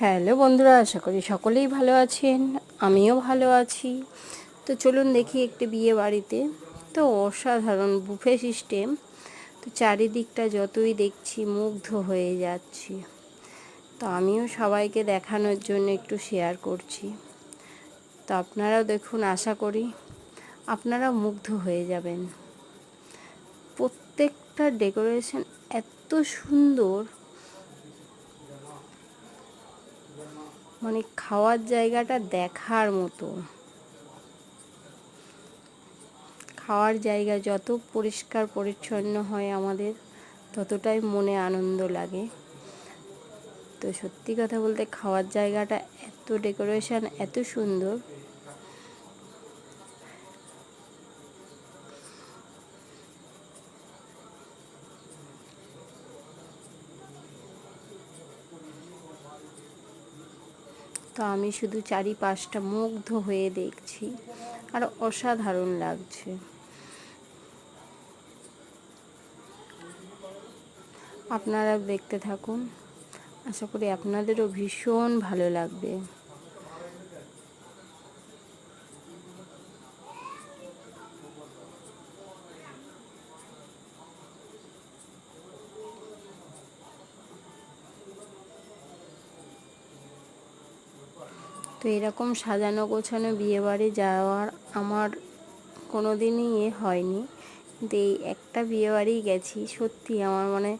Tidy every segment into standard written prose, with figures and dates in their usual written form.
Hello বন্ধুরা, আশা করি সকলেই ভালো আছেন। আমিও ভালো আছি। তো চলুন দেখি একটি বিয়ে বাড়িতে তো অসাধারণ বুফে সিস্টেম। তো চারিদিকটা যতই দেখছি মুগ্ধ হয়ে যাচ্ছি। তো আমিও সবাইকে দেখানোর জন্য একটু শেয়ার করছি। তো আপনারাও দেখুন, আশা করি আপনারা মুগ্ধ হয়ে যাবেন। প্রত্যেকটা ডেকোরেশন এত সুন্দর, মানে খাওয়ার জায়গাটা দেখার মতো। খাওয়ার জায়গা যত পরিষ্কার পরিচ্ছন্ন হয় আমাদের, ততটাই মনে আনন্দ লাগে। তো সত্যি কথা বলতে খাওয়ার জায়গাটা এত ডেকোরেশন এত সুন্দর। তো আমি শুধু চারিপাশটা মুগ্ধ হয়ে দেখছি, আর অসাধারণ লাগছে। আপনারা দেখতে থাকুন, আশা করি আপনাদেরও ভীষণ ভালো লাগবে। তো এরকম সাজানো গোছানো বিয়েবাড়ি যাওয়ার আমার কোনো দিনই হয়নি, কিন্তু এই একটা বিয়েবাড়িই গেছি। সত্যি আমার মানে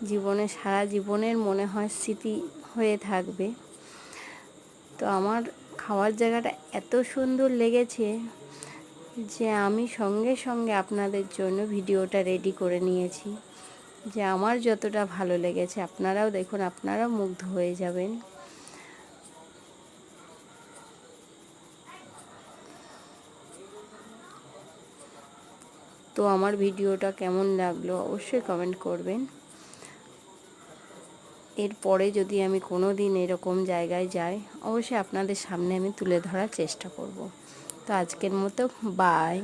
জীবনে সারা জীবনের মনে হয় স্মৃতি হয়ে থাকবে। তো আমার খাওয়ার জায়গাটা এত সুন্দর লেগেছে যে আমি সঙ্গে সঙ্গে আপনাদের জন্য ভিডিওটা রেডি করে নিয়েছি, যে আমার যতটা ভালো লেগেছে আপনারাও দেখুন, আপনারাও মুগ্ধ হয়ে যাবেন। তো আমার ভিডিওটা কেমন লাগলো অবশ্যই কমেন্ট করবেন। এরপরে যদি আমি কোনো দিন এরকম জায়গায় যাই, অবশ্যই আপনাদের সামনে আমি তুলে ধরার চেষ্টা করব। তো আজকের মতো বাই।